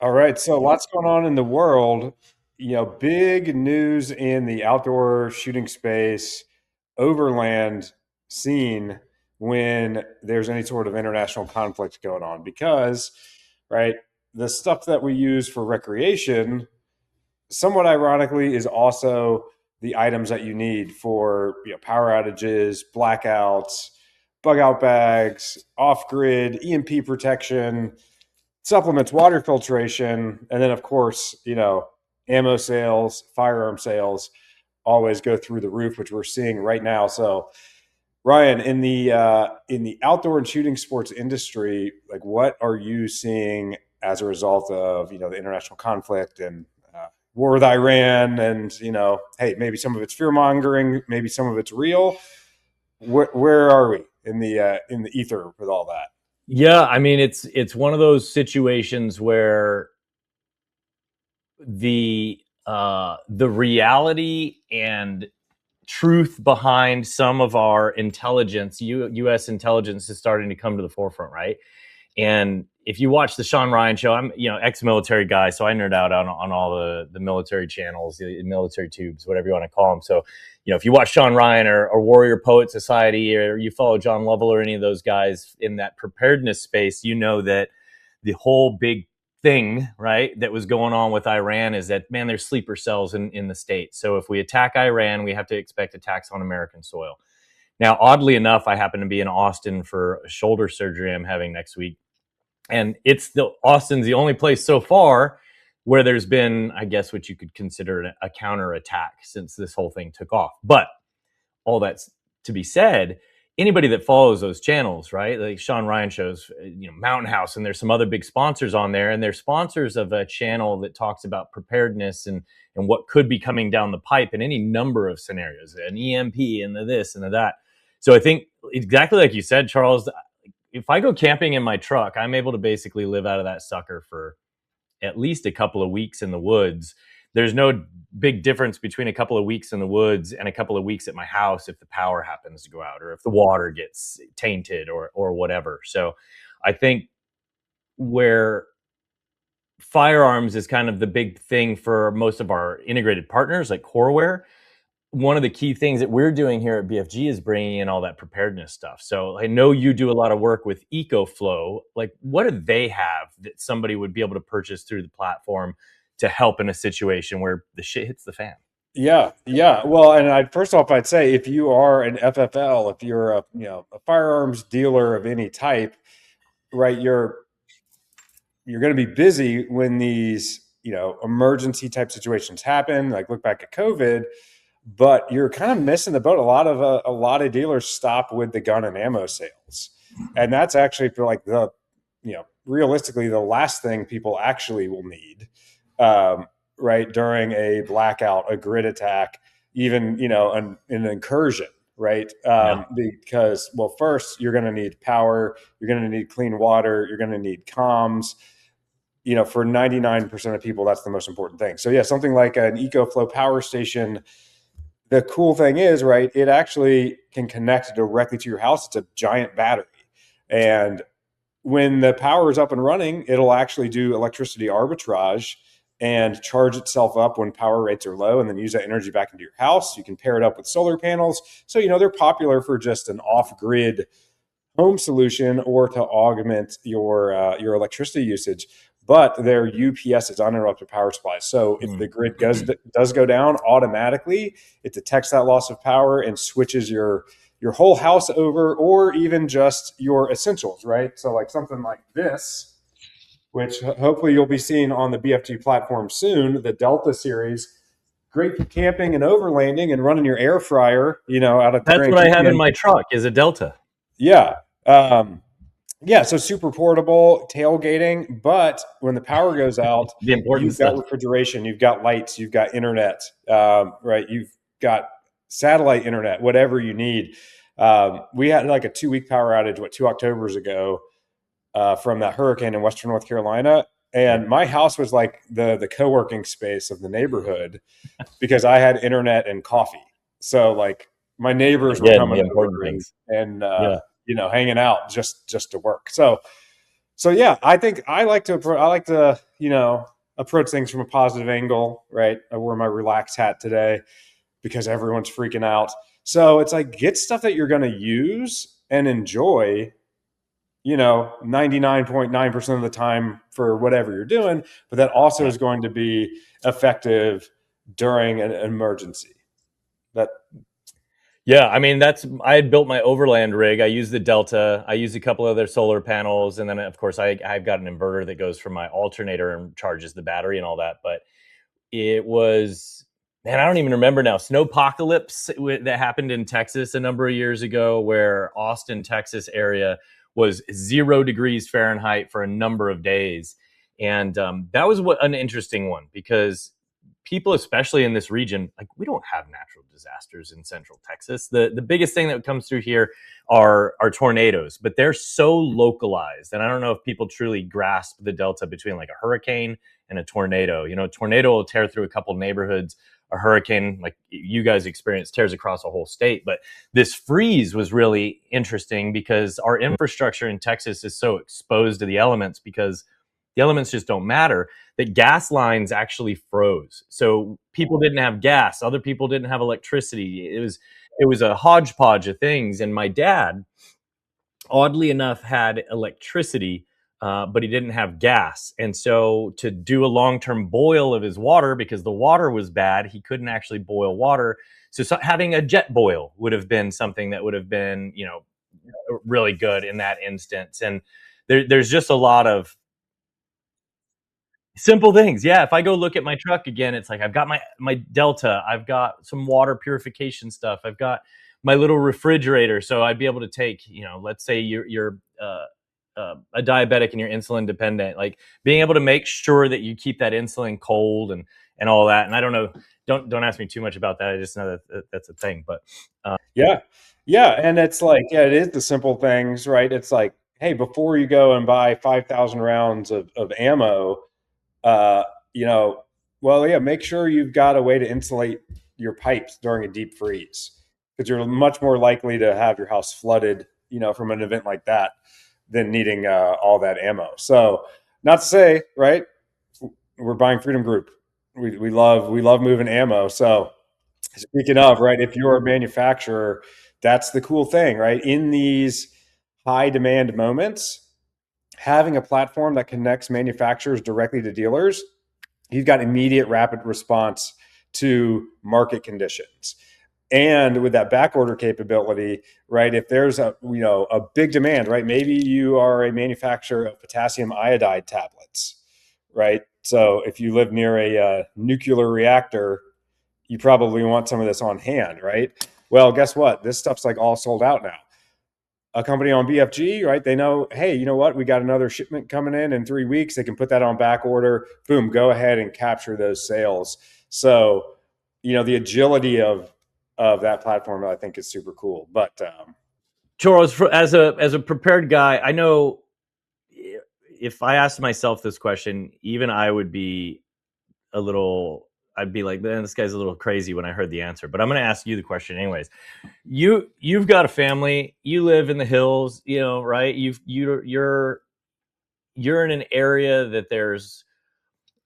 All right, so lots going on in the world. Big news in the outdoor shooting space, overland scene when there's any sort of international conflict going on. Because, right, the stuff that we use for recreation, somewhat ironically, is also the items that you need for power outages, blackouts, bug out bags, off grid, EMP protection, supplements, water filtration, and then of course, ammo sales, firearm sales always go through the roof, which we're seeing right now. So, Ryan, in the outdoor and shooting sports industry, like what are you seeing as a result of the international conflict and war with Iran, and hey, maybe some of it's fear mongering, maybe some of it's real. Where are we in the ether with all that? Yeah, I mean it's one of those situations where the reality and truth behind some of our intelligence, U.S. intelligence, is starting to come to the forefront, right? And if you watch the Sean Ryan show, I'm ex-military guy, so I nerd out on all the military channels, the military tubes, whatever you want to call them. So if you watch Sean Ryan or Warrior Poet Society, or you follow John Lovell or any of those guys in that preparedness space, you know that the whole big thing, right, that was going on with Iran is that, man, there's sleeper cells in the state. So if we attack Iran, we have to expect attacks on American soil. Now, oddly enough, I happen to be in Austin for a shoulder surgery I'm having next week, and Austin's the only place so far where there's been, I guess, what you could consider a counterattack since this whole thing took off. But all that's to be said, anybody that follows those channels, right? Like Sean Ryan shows, Mountain House, and there's some other big sponsors on there, and they're sponsors of a channel that talks about preparedness and what could be coming down the pipe in any number of scenarios, an EMP and the this and the that. So I think exactly like you said, Charles, if I go camping in my truck, I'm able to basically live out of that sucker for at least a couple of weeks in the woods. There's no big difference between a couple of weeks in the woods and a couple of weeks at my house if the power happens to go out or if the water gets tainted or whatever. So I think where firearms is kind of the big thing for most of our integrated partners like Coreware, one of the key things that we're doing here at BFG is bringing in all that preparedness stuff. So I know you do a lot of work with EcoFlow. Like, what do they have that somebody would be able to purchase through the platform to help in a situation where the shit hits the fan? Yeah, yeah. Well, and first off, I'd say if you are an FFL, if you're a a firearms dealer of any type, right, you're going to be busy when these emergency type situations happen. Like look back at COVID, but you're kind of missing the boat. A lot of dealers stop with the gun and ammo sales, and that's actually for like the realistically the last thing people actually will need. Right, during a blackout, a grid attack, even an incursion, right? Yeah. Because well, first you're going to need power, you're going to need clean water, you're going to need comms. For 99% of people, that's the most important thing. So yeah, something like an EcoFlow power station. The cool thing is, right, it actually can connect directly to your house. It's a giant battery, and when the power is up and running, it'll actually do electricity arbitrage and charge itself up when power rates are low and then use that energy back into your house. You can pair it up with solar panels. So, they're popular for just an off grid home solution or to augment your electricity usage. But their UPS is uninterrupted power supply. So if the grid does go down automatically, it detects that loss of power and switches your whole house over, or even just your essentials, right? So like something like this, which hopefully you'll be seeing on the BFG platform soon, the Delta series, great for camping and overlanding and running your air fryer, out of the That's Grand what I have in Canyon. my truck is a Delta. Yeah. Yeah, so super portable, tailgating, but when the power goes out, The important you've got stuff. refrigeration, you've got lights, you've got internet, right? You've got satellite internet, whatever you need. We had like a 2 week power outage, 2 Octobers ago, from that hurricane in Western North Carolina. Yep. And my house was like the co-working space of the neighborhood because I had internet and coffee. So like my neighbors were Again, the coming important over things. and Yeah. hanging out just to work. So So yeah, I think I like to, approach things from a positive angle, right? I wore my relaxed hat today because everyone's freaking out. So it's like get stuff that you're going to use and enjoy, 99.9% of the time for whatever you're doing, but that also Yeah. is going to be effective during an emergency. That Yeah, I mean I had built my overland rig. I used the Delta. I used a couple other solar panels, and then of course I've got an inverter that goes from my alternator and charges the battery and all that. But it was, man, I don't even remember now. Snowpocalypse that happened in Texas a number of years ago, where Austin, Texas area was 0 degrees Fahrenheit for a number of days, and that was an interesting one because people, especially in this region, like we don't have natural disasters in Central Texas. The biggest thing that comes through here are tornadoes, but they're so localized, and I don't know if people truly grasp the delta between like a hurricane and a tornado. A tornado will tear through a couple neighborhoods. A hurricane, like you guys experienced, tears across a whole state. But this freeze was really interesting because our infrastructure in Texas is so exposed to the elements because the elements just don't matter, that gas lines actually froze. So people didn't have gas, other people didn't have electricity. It was a hodgepodge of things. And my dad, oddly enough, had electricity, but he didn't have gas. And so, to do a long term boil of his water, because the water was bad, he couldn't actually boil water. So, having a jet boil would have been something that would have been, really good in that instance. And there's just a lot of simple things. Yeah, if I go look at my truck again, it's like I've got my Delta, I've got some water purification stuff, I've got my little refrigerator, so I'd be able to take, let's say you're a diabetic and you're insulin dependent, like being able to make sure that you keep that insulin cold and all that. And I don't know, don't ask me too much about that. I just know that's a thing. But yeah, yeah, and it's like yeah, it is the simple things, right? It's like hey, before you go and buy 5,000 rounds of ammo, uh, you know, well, yeah, make sure you've got a way to insulate your pipes during a deep freeze because you're much more likely to have your house flooded, from an event like that than needing all that ammo. So, not to say, right? We're buying Freedom Group. We love moving ammo. So, speaking of, right, if you're a manufacturer, that's the cool thing, right? In these high demand moments, having a platform that connects manufacturers directly to dealers, you've got immediate rapid response to market conditions. And with that back order capability, right, if there's a big demand, right, maybe you are a manufacturer of potassium iodide tablets, right? So if you live near a nuclear reactor, you probably want some of this on hand, right? Well, guess what? This stuff's like all sold out now. A company on BFG, right? They know, hey, you know what? We got another shipment coming in 3 weeks. They can put that on back order. Boom, go ahead and capture those sales. So, the agility of that platform, I think, is super cool. But Charles, as a prepared guy, I know if I asked myself this question, even I would be a little. I'd be like, man, this guy's a little crazy when I heard the answer. But I'm going to ask you the question anyways. You've got a family. You live in the hills, right? You're in an area that there's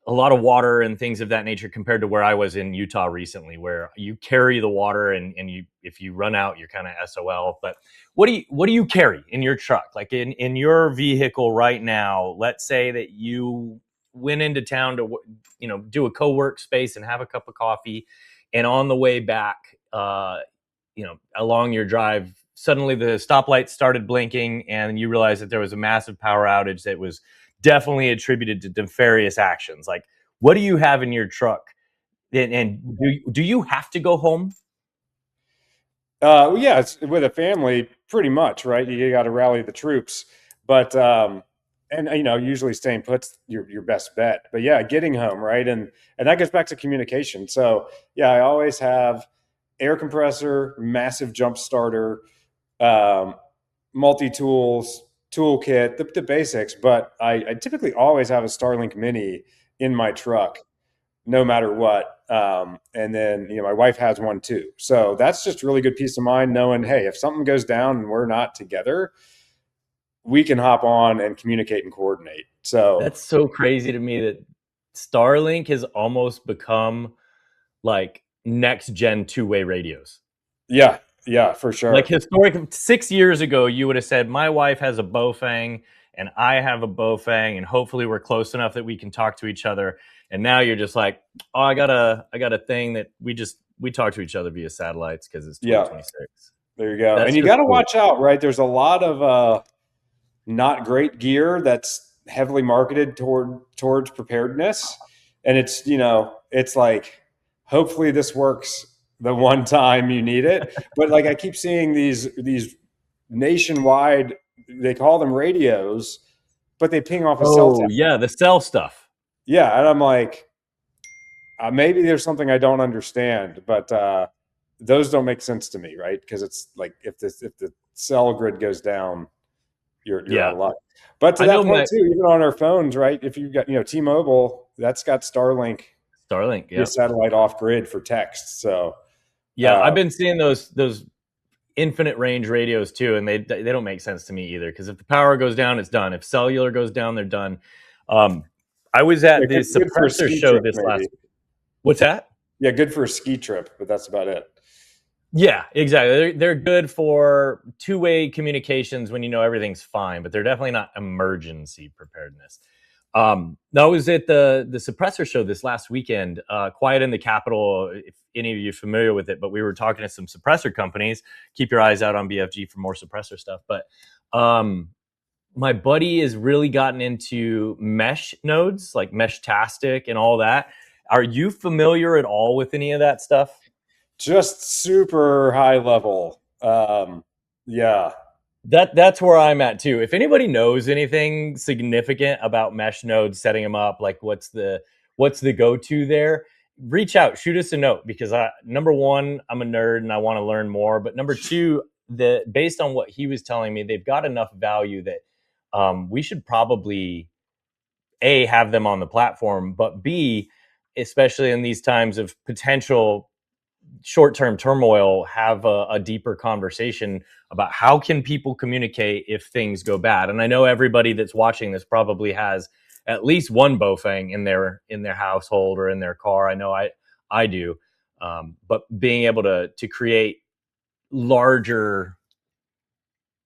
a lot of water and things of that nature compared to where I was in Utah recently, where you carry the water and you, if you run out, you're kind of SOL. But what do you carry in your truck? Like in your vehicle right now, let's say that you went into town to, do a co-work space and have a cup of coffee. And on the way back, along your drive, suddenly the stoplights started blinking and you realized that there was a massive power outage that was definitely attributed to nefarious actions. Like, what do you have in your truck? And do you have to go home? yeah, it's, with a family, pretty much, right? You got to rally the troops, but and usually staying put's your best bet. But yeah, getting home, right, and that goes back to communication. So yeah, I always have air compressor, massive jump starter, um, multi tools, toolkit, the basics. But I typically always have a Starlink Mini in my truck no matter what. And then, my wife has one too. So that's just really good peace of mind knowing, hey, if something goes down and we're not together, we can hop on and communicate and coordinate. So That's so crazy to me that Starlink has almost become like next gen two-way radios. yeah, yeah, for Like sure. historic 6 years ago, you would have said, my wife has a Bofang and I have a Bofang, and hopefully we're close enough that we can talk to each other. And now you're just like, oh, I got a thing that we talk to each other via satellites because it's Yeah, 2026. there you go. That's And you just got to cool. watch out, right? There's a lot of not great gear that's heavily marketed towards preparedness, and it's like hopefully this works the one time you need it. But like I keep seeing these nationwide, they call them radios, but they ping off a cell Oh tower. yeah, the cell stuff. Yeah, and I'm like, maybe there's something I don't understand, but those don't make sense to me, right? Because it's like if the cell grid goes down, you're out Yeah, of luck. But to I that know point my too, even on our phones, right? If you've got T-Mobile, that's got Starlink Starlink. via Yeah, satellite off grid for text. So yeah. uh, I've been seeing those infinite range radios too, and they don't make sense to me either. Because if the power goes down, it's done. If cellular goes down, they're done. Um, I was yeah, at the good for a suppressor ski show trip, this maybe. last. What's that? Yeah, good for a ski trip, but that's about it. Yeah, exactly. They're good for two-way communications when you know everything's fine, but they're definitely not emergency preparedness. I was at the suppressor show this last weekend, Quiet in the Capitol. If any of you are familiar with it, but we were talking to some suppressor companies. Keep your eyes out on BFG for more suppressor stuff. But my buddy has really gotten into mesh nodes, like Meshtastic and all that. Are you familiar at all with any of that stuff? Just super high level. Yeah, That's where I'm at too. If anybody knows anything significant about mesh nodes, setting them up, like what's the go-to there, reach out, shoot us a note, because number one, I'm a nerd and I want to learn more. But number two, based on what he was telling me, they've got enough value that we should probably A, have them on the platform, but B, especially in these times of potential short-term turmoil, have a deeper conversation about how can people communicate if things go bad. And I know everybody that's watching this probably has at least one Bofang in their household or in their car. I know I do. But being able to create larger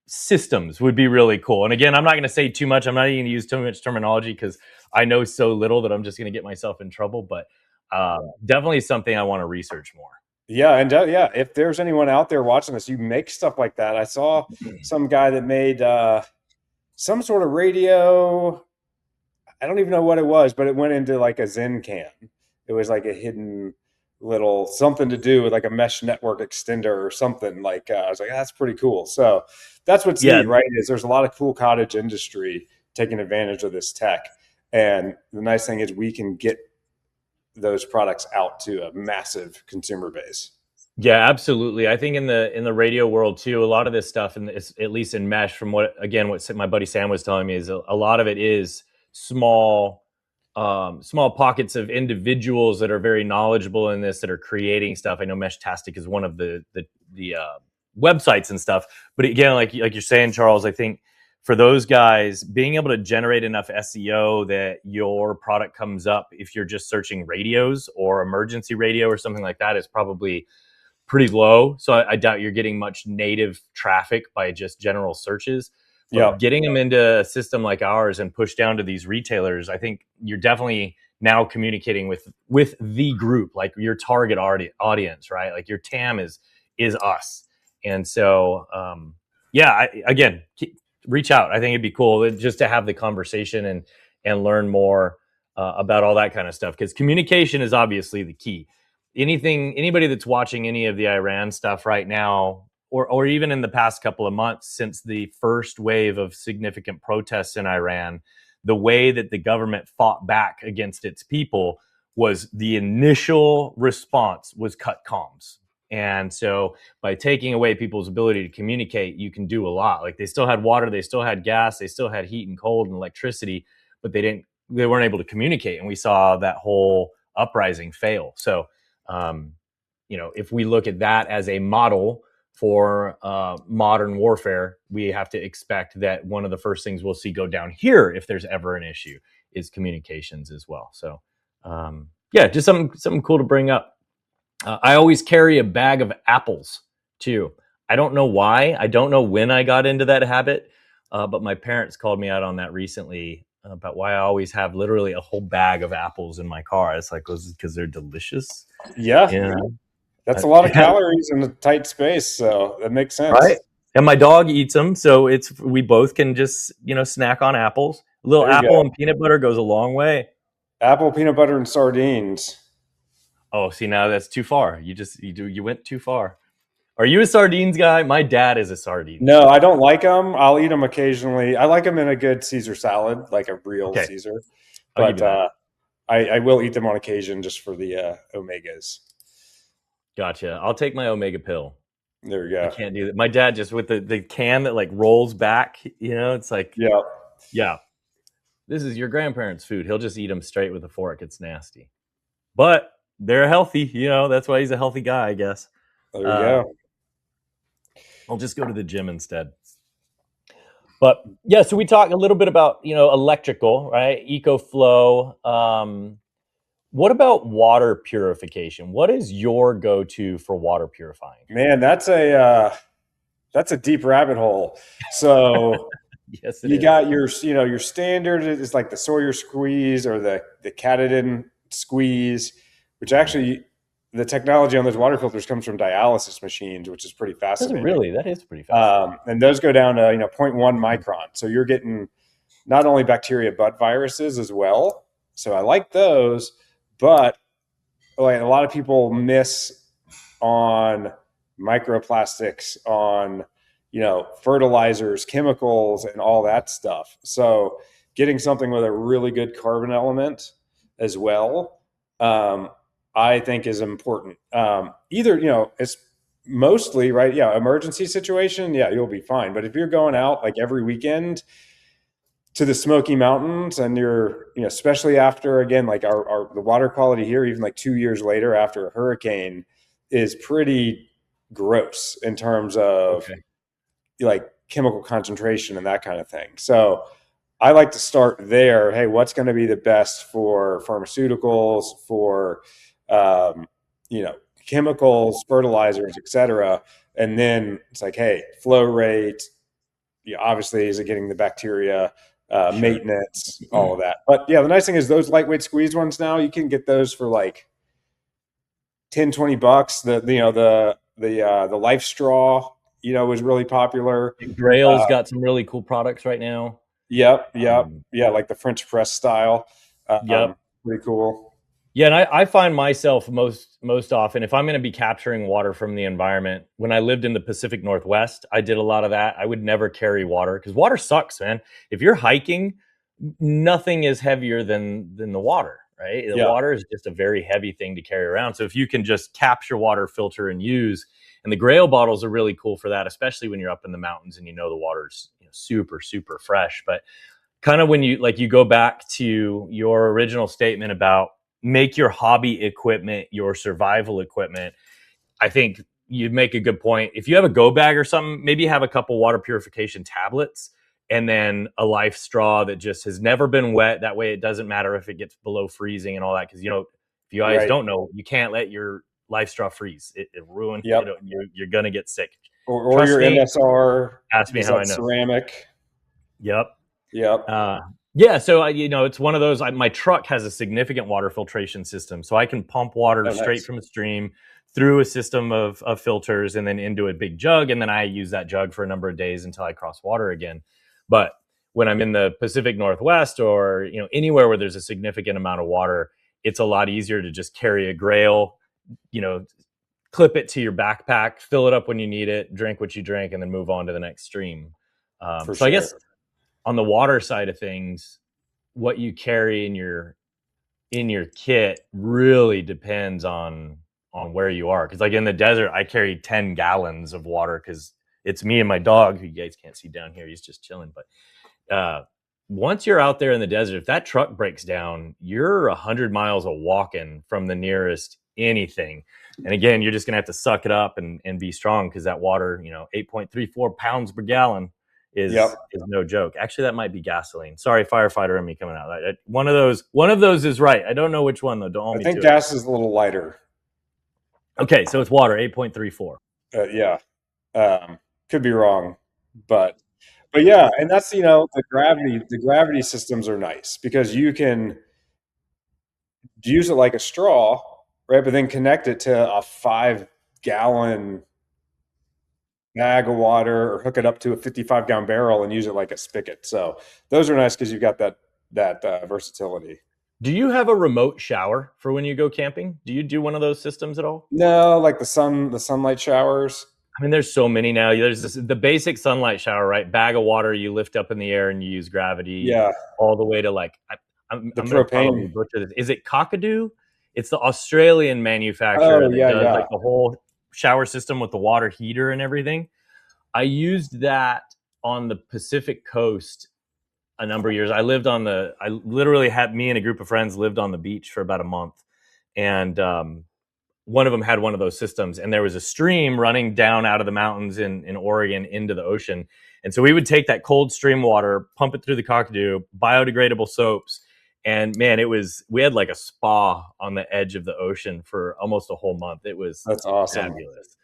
systems would be really cool. And again, I'm not going to say too much. I'm not even going to use too much terminology because I know so little that I'm just going to get myself in trouble. But definitely something I want to research more. yeah, and yeah. If there's anyone out there watching this, you make stuff like that. I saw some guy that made some sort of radio. I don't even know what it was, but it went into like a Zen can. It was like a hidden little something to do with like a mesh network extender or something. Like I was like, that's pretty cool. So that's what's Yeah, neat, right? Is there's a lot of cool cottage industry taking advantage of this tech, and the nice thing is we can get those products out to a massive consumer base. yeah, absolutely. I think in the radio world too, a lot of this stuff, and it's at least in mesh, from what my buddy Sam was telling me, is a lot of it is small, small pockets of individuals that are very knowledgeable in this, that are creating stuff. I know Meshtastic is one of the websites and stuff, but again, like you're saying, Charles, I think for those guys, being able to generate enough SEO that your product comes up if you're just searching radios or emergency radio or something like that is probably pretty low. So I doubt you're getting much native traffic by just general searches. Yeah, But getting them into a system like ours and push down to these retailers, I think you're definitely now communicating with the group, like your target audience, right? Like your TAM is us. And so yeah, again, reach out. I think it'd be cool just to have the conversation and learn more about all that kind of stuff, because communication is obviously the key. Anybody that's watching any of the Iran stuff right now, or even in the past couple of months since the first wave of significant protests in Iran, the way that the government fought back against its people was the initial response was cut comms. And so by taking away people's ability to communicate, you can do a lot. Like they still had water, they still had gas, they still had heat and cold and electricity, but they weren't able to communicate. And we saw that whole uprising fail. So if we look at that as a model for modern warfare, we have to expect that one of the first things we'll see go down here, if there's ever an issue, is communications as well. So, yeah, just something cool to bring up. I always carry a bag of apples too. I don't know why. I don't know when I got into that habit, but my parents called me out on that recently about why I always have literally a whole bag of apples in my car. It's like, because they're delicious. Yeah, You know? that's a lot of calories in a tight space, so that makes Right. sense. And my dog eats them, so we both can just snack on apples. A little There you apple go. and peanut butter goes a long way. Apple, peanut butter, and sardines. Oh, see, now that's too far. You went too far. Are you a sardines guy? My dad is a sardines No, I guy. don't like them. I'll eat them occasionally. I like them in a good Caesar salad, like a real Okay, Caesar. I'll give But you that. I will eat them on occasion just for the omegas. Gotcha. I'll take my omega pill. There we I go. can't do that. My dad just with the can that like rolls back. It's like, Yeah, yeah, this is your grandparents' food. He'll just eat them straight with a fork. It's nasty, but they're healthy. That's why he's a healthy guy, I guess. there you Uh, go. I'll just go to the gym instead. But yeah, so we talked a little bit about electrical, right? EcoFlow. What about water purification? What is your go-to for water purifying? Man, that's a deep rabbit hole. So Yes, it you is. got your standard is like the Sawyer squeeze or the Katadyn squeeze, which actually the technology on those water filters comes from dialysis machines, which is pretty Does it fascinating. really? That is pretty fascinating. And those go down to 0.1 micron, so you're getting not only bacteria but viruses as well. So I like those, but like a lot of people miss on microplastics, on fertilizers, chemicals, and all that stuff. So getting something with a really good carbon element as well, I think is important. Either it's mostly right, yeah, emergency situation, yeah, you'll be fine. But if you're going out like every weekend to the Smoky Mountains, and you're, especially after, again, like the water quality here, even like 2 years later after a hurricane, is pretty gross in terms of Okay. like chemical concentration and that kind of thing. So I like to start there. Hey, what's going to be the best for pharmaceuticals, for um, chemicals, fertilizers, etc. And then it's like, hey, flow rate, obviously, is it getting the bacteria, Sure. maintenance, all of that. But yeah, the nice thing is those lightweight squeeze ones now, you can get those for like 10-20 bucks. The Life Straw, was really popular. Grail's Uh, got some really cool products right now. yep, Um, yeah, like the French press style. yep. Pretty cool. Yeah, and I find myself most often, if I'm going to be capturing water from the environment, when I lived in the Pacific Northwest, I did a lot of that. I would never carry water because water sucks, man. If you're hiking, nothing is heavier than the water, right? The Yeah, water is just a very heavy thing to carry around. So if you can just capture water, filter, and use, and the Grail bottles are really cool for that, especially when you're up in the mountains and the water's super super fresh. But kind of when you go back to your original statement about make your hobby equipment your survival equipment, I think you make a good point. If you have a go bag or something, maybe have a couple water purification tablets and then a Life Straw that just has never been wet. That way it doesn't matter if it gets below freezing and all that, because if you guys right. don't know, you can't let your Life Straw freeze. It ruin Yep. you're gonna get sick. Or Trust your me. MSR Ask me is how I that know. ceramic. Yep. Yep. Uh, yeah, so it's one of those. My truck has a significant water filtration system, so I can pump water Oh, straight nice. from a stream through a system of filters and then into a big jug, and then I use that jug for a number of days until I cross water again. But when I'm in the Pacific Northwest or anywhere where there's a significant amount of water, it's a lot easier to just carry a Grail, you know, clip it to your backpack, fill it up when you need it, drink what you drink, and then move on to the next stream. For So I sure. guess on the water side of things, what you carry in your kit really depends on where you are. Because like in the desert, I carry 10 gallons of water because it's me and my dog, who you guys can't see down here. He's just chilling. But once you're out there in the desert, if that truck breaks down, you're 100 miles a walking from the nearest anything. And again, you're just going to have to suck it up and be strong, because that water, 8.34 pounds per gallon Yep. is no joke. Actually, that might be gasoline. Sorry, firefighter in me coming out. One of those is right. I don't know which one though. Don't hold I me think to gas is a little lighter. it. Okay, so it's water, 8.34. Yeah. Could be wrong, but yeah, and that's the gravity systems are nice because you can use it like a straw, right? But then connect it to a 5 gallon bag of water or hook it up to a 55-gallon barrel and use it like a spigot. So those are nice because you've got that versatility. Do you have a remote shower for when you go camping? Do you do one of those systems at all? No, like the sunlight showers. I mean, there's so many now. There's the basic sunlight shower, right? Bag of water you lift up in the air and you use gravity, Yeah, all the way to like, I'm the going to probably propane. butcher this. Is it Cockadoo? It's the Australian manufacturer Oh that yeah, does like yeah. the whole shower system with the water heater and everything. I used that on the Pacific coast a number of years. I literally had, me and a group of friends lived on the beach for about a month. And one of them had one of those systems, and there was a stream running down out of the mountains in Oregon into the ocean. And so we would take that cold stream water, pump it through the Cockadoo, biodegradable soaps. And man, we had like a spa on the edge of the ocean for almost a whole month. It was That's awesome. fabulous.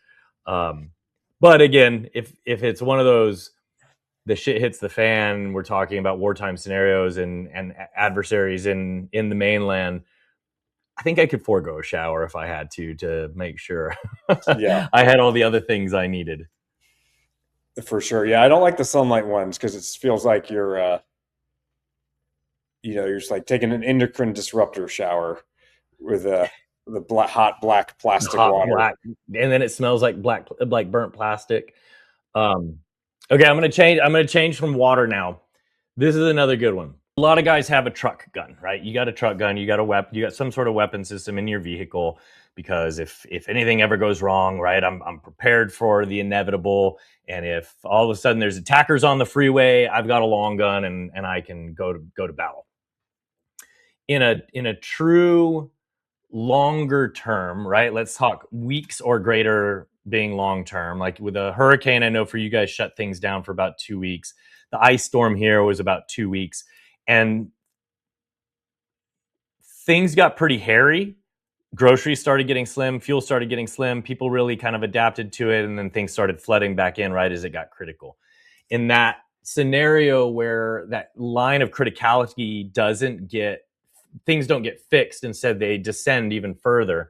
But again, if it's one of those, the shit hits the fan, we're talking about wartime scenarios and adversaries in the mainland, I think I could forego a shower if I had to make sure Yeah, I had all the other things I needed. for sure. Yeah, I don't like the sunlight ones because it feels like you're just like taking an endocrine disruptor shower with the hot black plastic Hot water. black, and then it smells like like burnt plastic. Um, okay, I'm gonna change from water now. This is another good one. A lot of guys have a truck gun, right? You got a truck gun, you got a weapon, you got some sort of weapon system in your vehicle, because if anything ever goes wrong, right, I'm prepared for the inevitable. And if all of a sudden there's attackers on the freeway, I've got a long gun and I can go to battle. In a true longer term, right? Let's talk weeks or greater being long term. Like with a hurricane, I know for you guys shut things down for about 2 weeks. The ice storm here was about 2 weeks. And things got pretty hairy. Groceries started getting slim, fuel started getting slim. People really kind of adapted to it, and then things started flooding back in right as it got critical. In that scenario where that line of criticality things don't get fixed, instead they descend even further.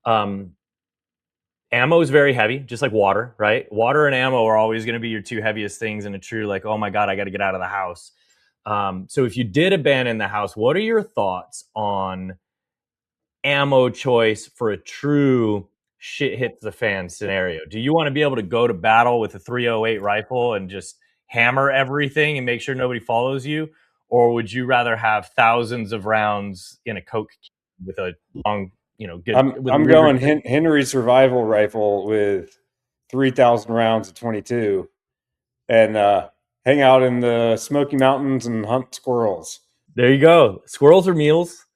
Ammo is very heavy, just like water, right? Water and ammo are always going to be your two heaviest things in a true, like, oh my God, I got to get out of the house. So if you did abandon the house, what are your thoughts on ammo choice for a true shit hits the fan scenario? Do you want to be able to go to battle with a 308 rifle and just hammer everything and make sure nobody follows you? Or would you rather have thousands of rounds in a Coke with a long, good with a I'm Ruger? going Henry survival rifle with 3,000 rounds of 22 and hang out in the Smoky Mountains and hunt squirrels. There you go. Squirrels or mules?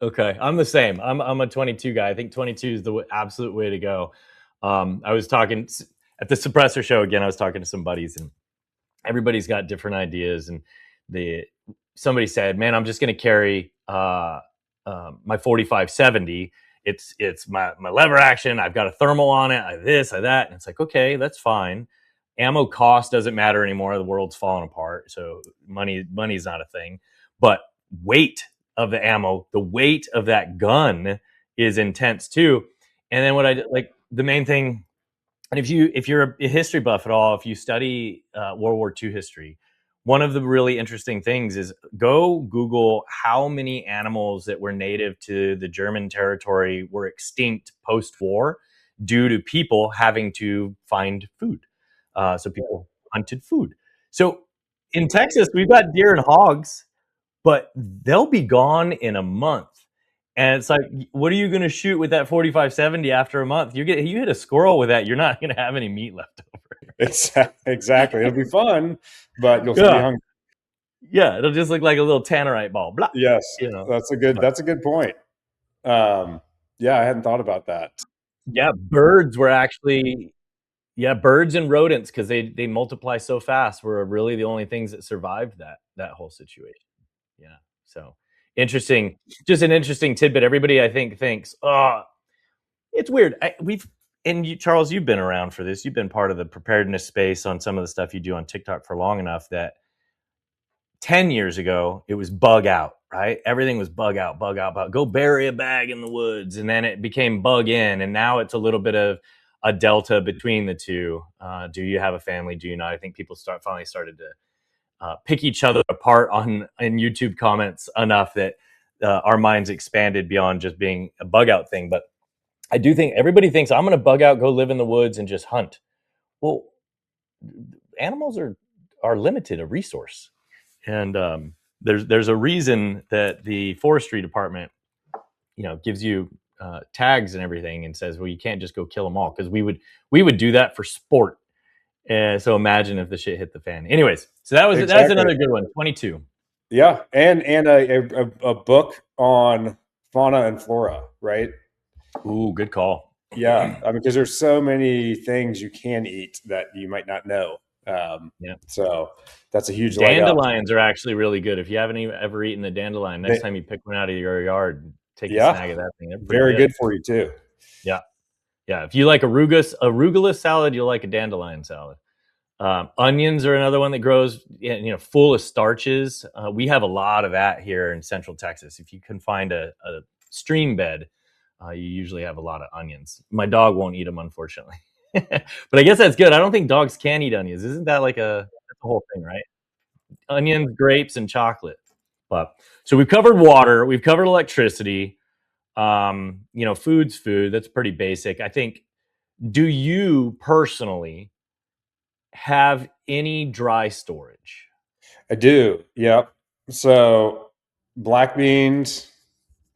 Okay, I'm the same. I'm a 22 guy. I think 22 is the absolute way to go. I was talking at the suppressor show again. I was talking to some buddies, and everybody's got different ideas. And somebody said, "Man, I'm just going to carry my 45-70. It's my lever action. I've got a thermal on it. I this, I that." And it's like, okay, that's fine. Ammo cost doesn't matter anymore. The world's falling apart, so money's not a thing. But weight of the ammo, the weight of that gun is intense too. And then what I like, the main thing, and if you're a history buff at all, if you study World War II history, one of the really interesting things is go Google how many animals that were native to the German territory were extinct post-war due to people having to find food. So people hunted food. So in Texas, we've got deer and hogs, but they'll be gone in a month. And it's like, what are you going to shoot with that 45-70 after a month? You hit a squirrel with that, you're not going to have any meat left over. Exactly. It'll be fun, but you'll still be Yeah. hungry. Yeah, it'll just look like a little tannerite ball. Blah. Yes, You know. that's a good point. Yeah, I hadn't thought about that. Yeah, birds were actually yeah, birds and rodents because they multiply so fast were really the only things that survived that whole situation. Yeah, so interesting. Just an interesting tidbit. Everybody, I think, thinks, oh, it's weird. We've and you, Charles, you've been around for this. You've been part of the preparedness space on some of the stuff you do on TikTok for long enough that 10 years ago, it was bug out, right? Everything was bug out, bug out, bug. Go bury a bag in the woods. And then it became bug in. And now it's a little bit of a delta between the two. Do you have a family? Do you not? I think people finally started to pick each other apart in YouTube comments enough that our minds expanded beyond just being a bug out thing. But I do think everybody thinks I'm going to bug out, go live in the woods and just hunt. Well, animals are limited, a resource. And there's a reason that the forestry department, gives you tags and everything, and says, well, you can't just go kill them all, because we would do that for sport. And so imagine if the shit hit the fan. Anyways, so that's Exactly. another good one. 22. Yeah, and a book on fauna and flora, right? Ooh, good call. Yeah, I mean, because there's so many things you can eat that you might not know. Yeah, So that's a huge leg up. dandelions are actually really good. If you haven't ever eaten a dandelion, next They, time you pick one out of your yard, take a yeah, snag of that thing. They're pretty very good. good for you too. Yeah, yeah. If you like arugula salad, you'll like a dandelion salad. Onions are another one that grows, full of starches. We have a lot of that here in Central Texas. If you can find a stream bed, you usually have a lot of onions. My dog won't eat them, unfortunately, but I guess that's good. I don't think dogs can eat onions. Isn't that that's the whole thing, right? Onions, grapes, and chocolate. But so we've covered water, we've covered electricity. Food's food. That's pretty basic. I think. Do you personally have any dry storage? I do. Yep. So black beans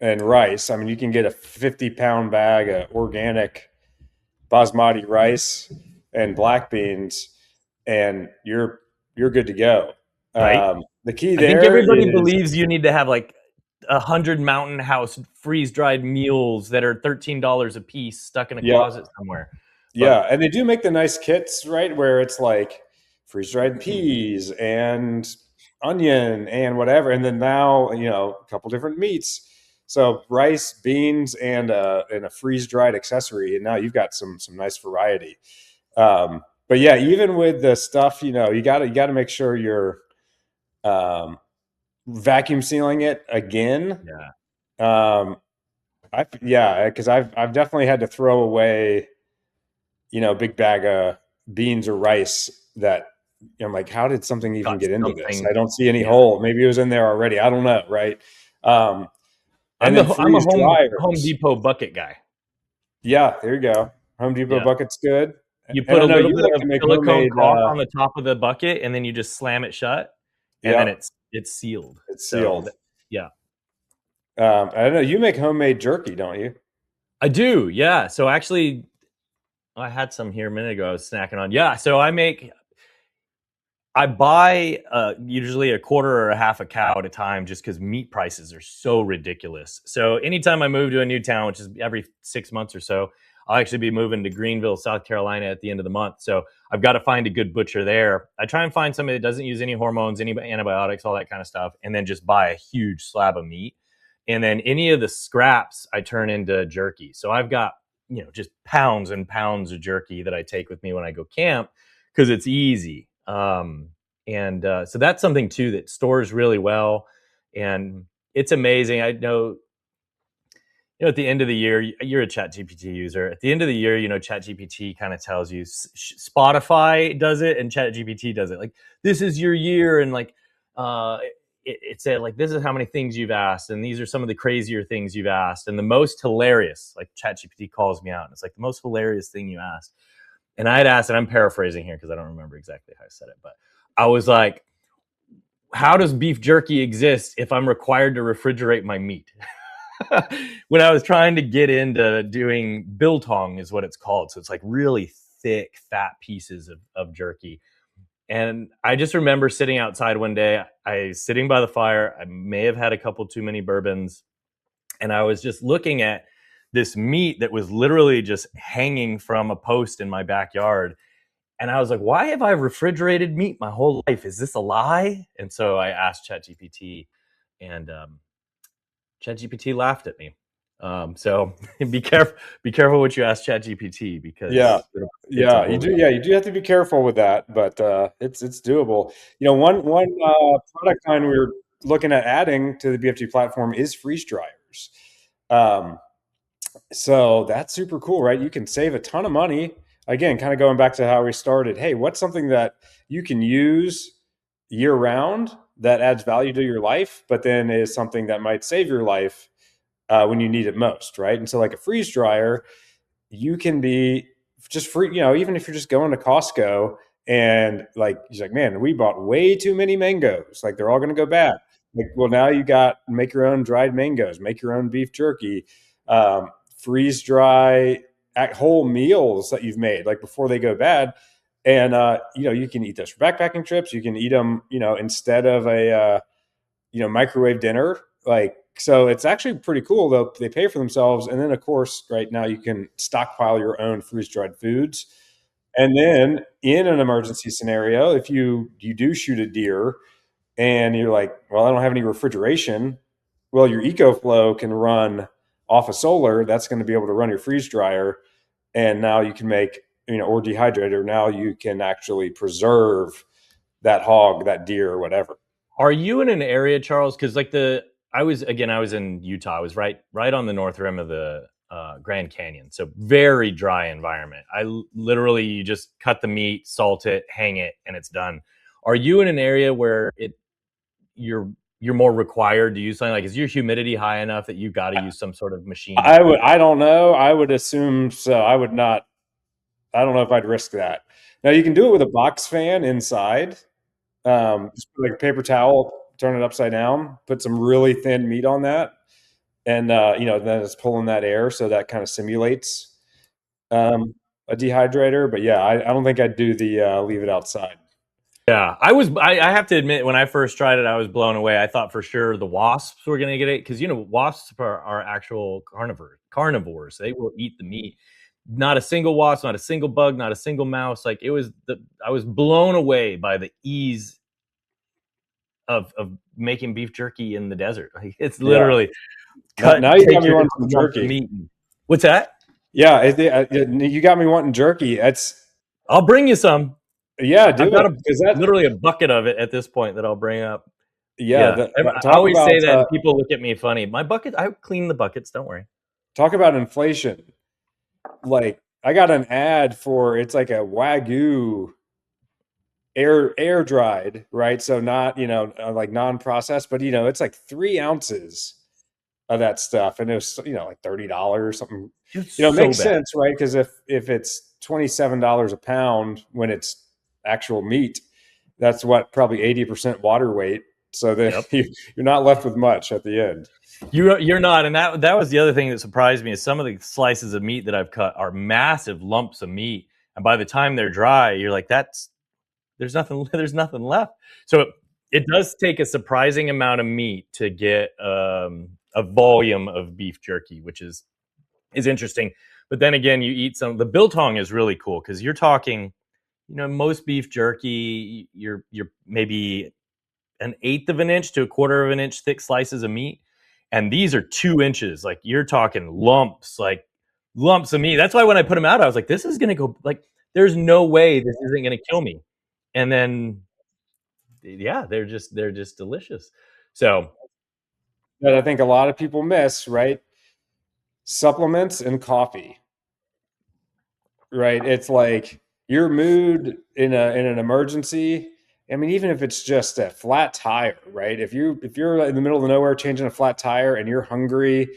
and rice. I mean, you can get a 50-pound bag of organic basmati rice and black beans, and you're good to go. Right? The key I think there everybody is, believes you need to have like 100 Mountain House freeze dried mules that are $13 a piece stuck in a yep, closet somewhere. yeah, But and they do make the nice kits, right? Where it's like freeze dried peas and onion and whatever, and then now a couple different meats. So rice, beans, and a freeze dried accessory, and now you've got some nice variety. But yeah, even with the stuff, you got to make sure you're um, vacuum sealing it again. yeah, Um, yeah, because I've definitely had to throw away a big bag of beans or rice that I'm like, how did something even got get into this? I something. don't see any Yeah, hole. Maybe it was in there already. I don't know, right? Um, and then I'm a freeze Home dryers. Depot bucket guy. Yeah, there you go. Home Depot Yeah, bucket's good. you And put I a know little you bit like of to make silicone homemade. caulk on the top of the bucket, and then you just slam it shut, and then Yeah, it's sealed. it's So sealed. yeah, I don't know. You make homemade jerky, don't you? I do. Yeah. So actually, I had some here a minute ago. I was snacking on. Yeah. So I buy usually a quarter or a half a cow at a time, just because meat prices are so ridiculous. So anytime I move to a new town, which is every 6 months or so, I'll actually be moving to Greenville, South Carolina at the end of the month. So I've got to find a good butcher there. I try and find somebody that doesn't use any hormones, any antibiotics, all that kind of stuff, and then just buy a huge slab of meat. And then any of the scraps I turn into jerky. So I've got, just pounds and pounds of jerky that I take with me when I go camp, because it's easy. And so that's something too that stores really well, and it's amazing. I know, at the end of the year, you're a ChatGPT user. At the end of the year, ChatGPT kind of tells you, Spotify does it and ChatGPT does it. Like, this is your year, and like, it said like, this is how many things you've asked, and these are some of the crazier things you've asked, and the most hilarious. Like, ChatGPT calls me out, and it's like the most hilarious thing you asked. And I had asked, and I'm paraphrasing here because I don't remember exactly how I said it, but I was like, how does beef jerky exist if I'm required to refrigerate my meat? When I was trying to get into doing biltong, is what it's called. So it's like really thick, fat pieces of jerky. And I just remember sitting outside one day. I was sitting by the fire. I may have had a couple too many bourbons. And I was just looking at this meat that was literally just hanging from a post in my backyard. And I was like, why have I refrigerated meat my whole life? Is this a lie? And so I asked ChatGPT, and ChatGPT laughed at me. So be careful what you ask ChatGPT, Yeah. because it's a Yeah, you do. bully. Yeah, you do have to be careful with that, but it's doable. One product line we were looking at adding to the BFG platform is freeze dryers. Um, so that's super cool, right? You can save a ton of money. Again, kind of going back to how we started. Hey, what's something that you can use year round that adds value to your life, but then is something that might save your life when you need it most, right? And so, like a freeze dryer, you can be just free, even if you're just going to Costco and like, he's like, man, we bought way too many mangoes. Like, they're all going to go bad. Like, well, now you got make your own dried mangoes, make your own beef jerky, freeze dry at whole meals that you've made, like before they go bad. And, you can eat those for backpacking trips. You can eat them, instead of a, microwave dinner. Like, so it's actually pretty cool though. They pay for themselves. And then of course, right now you can stockpile your own freeze dried foods. And then in an emergency scenario, if you do shoot a deer and you're like, well, I don't have any refrigeration, well, your EcoFlow can run off of solar. That's going to be able to run your freeze dryer. And now you can make, or dehydrator. Now you can actually preserve that hog, that deer, or whatever. Are you in an area, Charles? Because like I was in Utah. I was right on the north rim of the Grand Canyon, so very dry environment. Literally, you just cut the meat, salt it, hang it, and it's done. Are you in an area where you're more required to use something, like, is your humidity high enough that you've got to use some sort of machine? I don't know. I would assume so. I would not. I don't know if I'd risk that. Now you can do it with a box fan inside. Just put like a paper towel, turn it upside down, put some really thin meat on that, and then it's pulling that air, so that kind of simulates a dehydrator. But yeah, I don't think I'd do the leave it outside. Yeah, I have to admit, when I first tried it, I was blown away. I thought for sure the wasps were going to get it, because wasps are actual carnivores. They will eat the meat. Not a single wasp, not a single bug, not a single mouse. Like, I was blown away by the ease of making beef jerky in the desert. Like, it's Yeah. literally Now you take got me your wanting some lump of jerky. meat. What's that? Yeah, you got me wanting jerky. That's I'll bring you some. Yeah, I've do got it because that literally a bucket of it at this point that I'll bring up. yeah. Yeah, I Talk always about say that, and people look at me funny. My bucket, I clean the buckets. Don't worry. talk about inflation. Like, I got an ad for, it's like a Wagyu air dried, right? So not, like non-processed, but it's like 3 ounces of that stuff, and it was like $30 something. It's It so makes bad. sense, right? Because if it's $27 a pound when it's actual meat, that's what, probably 80% water weight. So that Yep. you're not left with much at the end. You're not, and that was the other thing that surprised me, is some of the slices of meat that I've cut are massive lumps of meat, and by the time they're dry, you're like, there's nothing there's nothing left. So it does take a surprising amount of meat to get a volume of beef jerky, which is interesting. But then again, you eat the biltong is really cool, because you're talking, most beef jerky, you're maybe an eighth of an inch to a quarter of an inch thick slices of meat, and these are 2 inches. Like, you're talking lumps, like lumps of meat. That's why when I put them out, I was like, this is gonna go, like, there's no way this isn't gonna kill me. And then, yeah, they're just delicious. So That I think a lot of people miss, right? Supplements and coffee, right? It's like your mood in an emergency. I mean, even if it's just a flat tire, right? If you're in the middle of nowhere changing a flat tire and you're hungry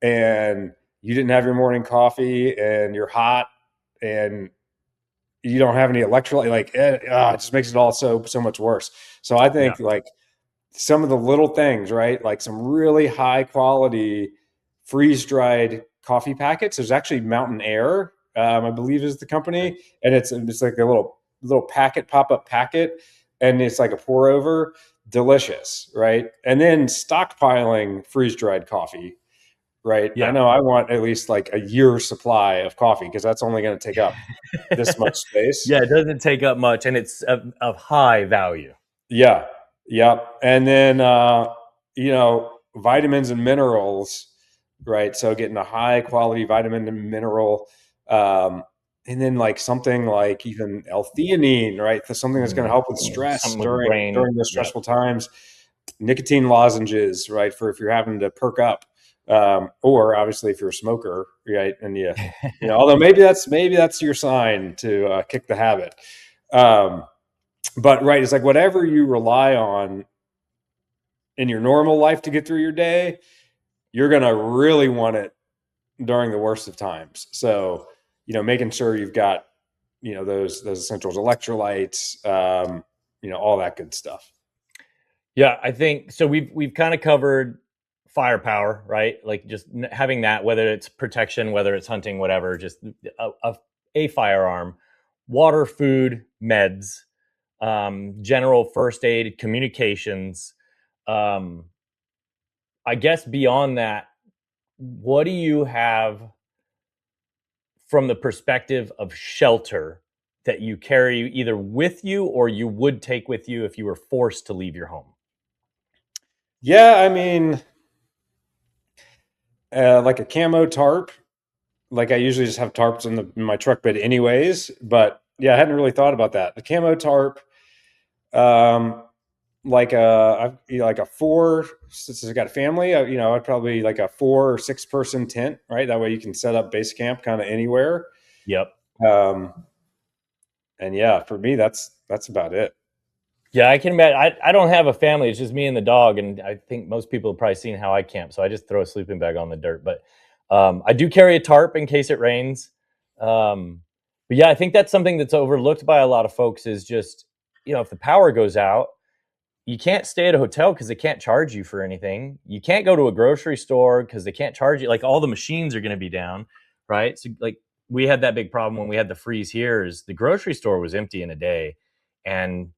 and you didn't have your morning coffee and you're hot and you don't have any electrolyte, like it just makes it all so much worse. So I yeah, think, like, some of the little things, right? Like some really high quality freeze dried coffee packets. There's actually Mountain Air, I believe is the company, and it's like a little packet, pop up packet, and it's like a pour over, delicious, right? And then stockpiling freeze dried coffee. right? I Yeah. know I want at least like a year's supply of coffee because that's only going to take up this much space. Yeah, it doesn't take up much, and it's of high value. Yeah. Yep. And then, vitamins and minerals, right? So getting a high quality vitamin and mineral, um, and then like something like even L-theanine, right? So something that's going to help with stress Something with the brain. during those Yep. stressful times. Nicotine lozenges, right? For if you're having to perk up, or obviously if you're a smoker, right? And although maybe that's your sign to kick the habit. Um, but right, it's like whatever you rely on in your normal life to get through your day, you're going to really want it during the worst of times. So, making sure you've got, those essentials, electrolytes, all that good stuff. Yeah, I think so. We've kind of covered firepower, right? Like just having that, whether it's protection, whether it's hunting, whatever, just a firearm, water, food, meds, general first aid, communications. Um, I guess beyond that, what do you have from the perspective of shelter that you carry either with you or you would take with you if you were forced to leave your home? Yeah, I mean, like a camo tarp. Like I usually just have tarps in my truck bed, anyways. But yeah, I hadn't really thought about that. The camo tarp, um, like a four. Since I got a family, I'd probably like a 4 or 6 person tent, right? That way you can set up base camp kind of anywhere. Yep. Um, and yeah, for me, that's about it. Yeah, I can imagine. I don't have a family. It's just me and the dog. And I think most people have probably seen how I camp. So I just throw a sleeping bag on the dirt. But I do carry a tarp in case it rains. But yeah, I think that's something that's overlooked by a lot of folks is just, if the power goes out, you can't stay at a hotel because they can't charge you for anything. You can't go to a grocery store because they can't charge you. Like all the machines are going to be down, right? So like we had that big problem when we had the freeze here. Is the grocery store was empty in a day, and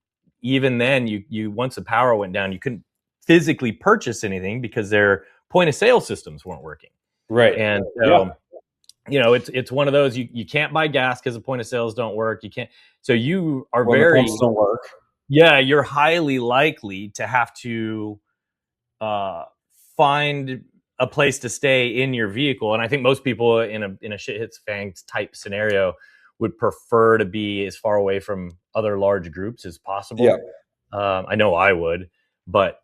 even then, you once the power went down, you couldn't physically purchase anything because their point of sale systems weren't working. Right. And Yeah. so it's one of those you can't buy gas because the point of sales don't work. You can't. So you are When the very pumps don't work. yeah, you're highly likely to have to uh, find a place to stay in your vehicle. And I think most people in a shit hits fan type scenario would prefer to be as far away from other large groups as Yeah. possible. I know I would, but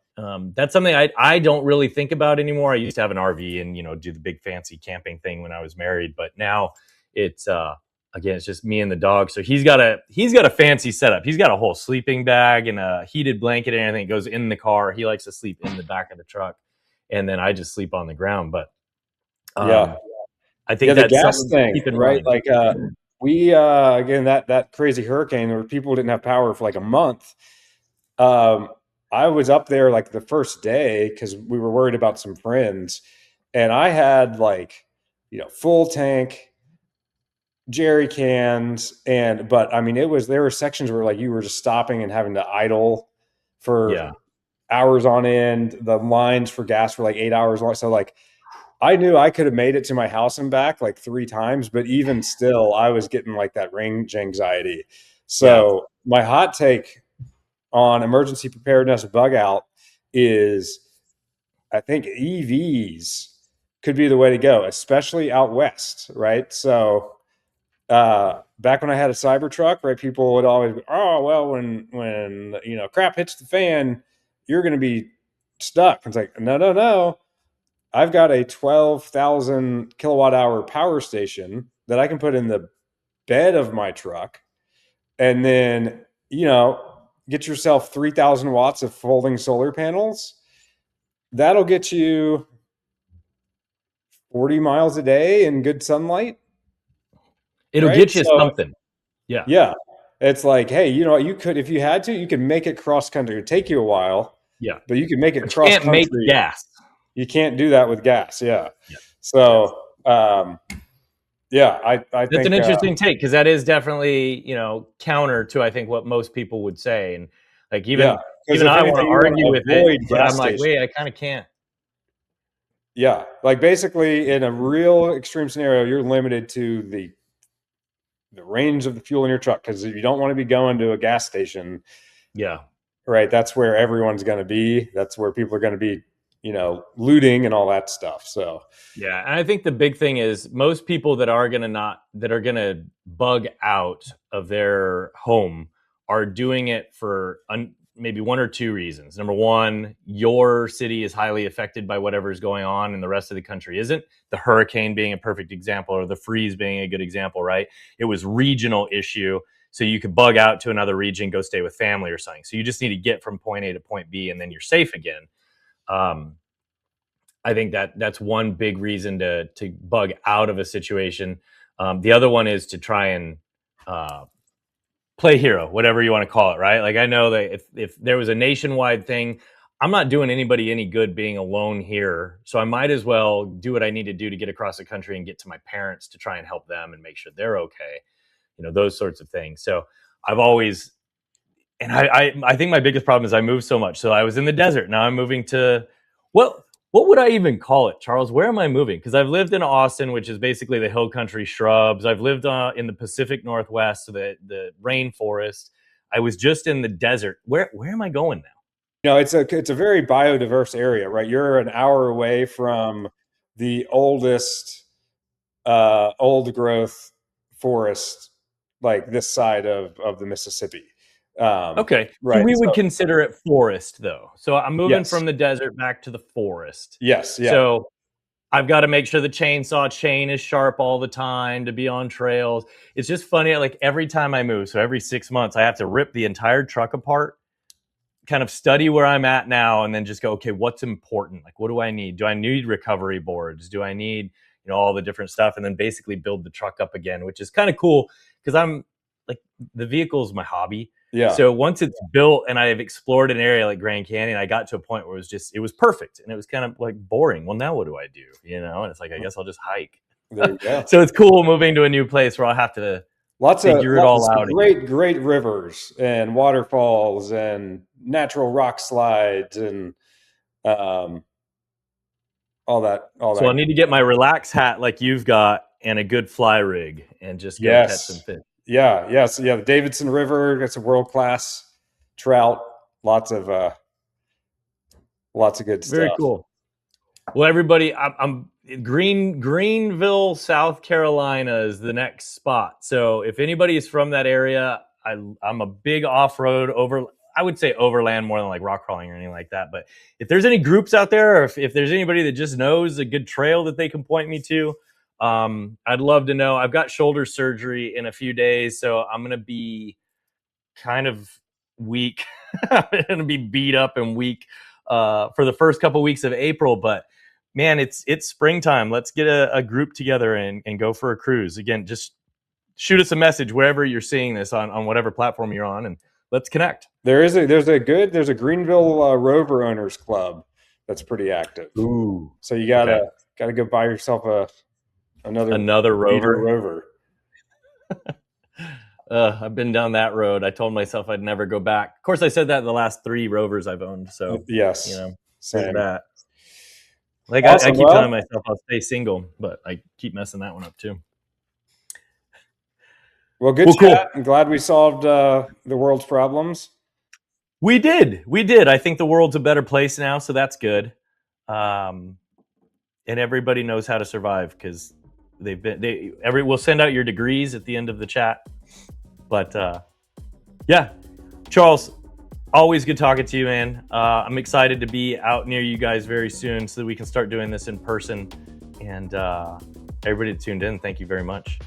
that's something I don't really think about anymore. I used to have an RV and do the big fancy camping thing when I was married, but now it's again it's just me and the dog. So he's got a fancy setup. He's got a whole sleeping bag and a heated blanket and everything. It goes in the car. He likes to sleep in the back of the truck, and then I just sleep on the ground. But Yeah. I think Yeah. The that's gas something to thing, keep in right? mind. Like, we, again, that crazy hurricane where people didn't have power for like a month. Um, I was up there like the first day because we were worried about some friends, and I had like, full tank jerry cans, but I mean, there were sections where like you were just stopping and having to idle for Yeah, hours on end. The lines for gas were like 8 hours long. So like, I knew I could have made it to my house and back like 3 times, but even still, I was getting like that range anxiety. yeah. So my hot take on emergency preparedness bug out is I think EVs could be the way to go, especially out west, right? So back when I had a Cybertruck, right, people would always be, oh well, when crap hits the fan, you're going to be stuck. It's like no, no, no. I've got a 12,000 kilowatt hour power station that I can put in the bed of my truck, and then get yourself 3,000 watts of folding solar panels. That'll get you 40 miles a day in good sunlight, It'll right? get you So something. Yeah, yeah, it's like, hey, you could, if you had to, you could make it cross country. It'd take you a while, yeah. but you could make it But you cross can't make country. gas. You can't do that with gas. Yeah. Yeah, yeah. So, yeah, I That's an think, interesting take because that is definitely, counter to I think what most people would say. And like yeah, even because even if I want to anything, you want argue to with it, avoid but gas I'm like, stations. wait, I kind of can't. Yeah, like basically in a real extreme scenario, you're limited to the range of the fuel in your truck, because if you don't want to be going to a gas station, Yeah. right, that's where everyone's going to be. That's where people are going to be, looting and all that stuff. So Yeah, and I think the big thing is most people that are gonna bug out of their home are doing it for maybe one or two reasons. Number one, your city is highly affected by whatever's going on, and the rest of the country isn't. The hurricane being a perfect example, or the freeze being a good example, right? It was regional issue, so you could bug out to another region, go stay with family or something. So you just need to get from point A to point B, and then you're safe again. Um, I think that's one big reason to bug out of a situation. The other one is to try and uh, play hero, whatever you want to call it, right? Like I know that if there was a nationwide thing, I'm not doing anybody any good being alone here. So I might as well do what I need to do to get across the country and get to my parents to try and help them and make sure they're okay. Those sorts of things. So I've always, and I think my biggest problem is I moved so much. So I was in the desert. Now I'm moving to what what would I even call it, Charles? Where am I moving? Because I've lived in Austin, which is basically the hill country shrubs. I've lived in the Pacific Northwest, so the rainforest. I was just in the desert. Where am I going now? it's a very biodiverse area, right? You're an hour away from the oldest old growth forest, like this side of the Mississippi. Okay, so Right. we would So consider it forest, though. So I'm moving yes, from the desert back to the forest. yes, yeah. So I've got to make sure the chainsaw chain is sharp all the time to be on trails. It's just funny, like every time I move, so every 6 months, I have to rip the entire truck apart, kind of study where I'm at now, and then just go, okay, what's important? Like, what do I need? Do I need recovery boards? Do I need, all the different stuff? And then basically build the truck up again, which is kind of cool because I'm like, the vehicle is my hobby. Yeah. So once it's built and I have explored an area like Grand Canyon, I got to a point where it was perfect and it was kind of like boring. Well, now what do I do? And it's like, I guess I'll just hike. There you go. So it's cool moving to a new place where I'll have to figure it all Lots of out again. great rivers and waterfalls and natural rock slides and um, all So that. I'll need to get my relax hat like you've got and a good fly rig and just go catch some Yes. fish. Yeah. Yes. Yeah. The Davidson River gets a world class trout. Lots of good Very stuff. cool. Well, everybody, I'm Greenville, South Carolina is the next spot. So if anybody is from that area, I'm a big off-road I would say overland more than like rock crawling or anything like that. But if there's any groups out there, or if there's anybody that just knows a good trail that they can point me to, I'd love to know. I've got shoulder surgery in a few days, so I'm going to be kind of weak. I'm going to be beat up and weak for the first couple weeks of April. But man, it's springtime. Let's get a group together and go for a cruise. Again, just shoot us a message wherever you're seeing this on whatever platform you're on, and let's connect. There's a Greenville Rover Owners Club that's pretty active. Ooh. So you Okay. gotta go buy yourself Another rover. rover. I've been down that road. I told myself I'd never go back. Of course, I said that in the last 3 rovers I've owned. So, Yes, there's same. that. Like I Awesome. keep telling myself I'll stay single, but I keep messing that one up too. Well, good chat. Cool. I'm glad we solved the world's problems. We did. I think the world's a better place now, so that's good. And everybody knows how to survive because we'll send out your degrees at the end of the chat. But yeah, Charles, always good talking to you, man. I'm excited to be out near you guys very soon so that we can start doing this in person. And everybody that tuned in, thank you very much.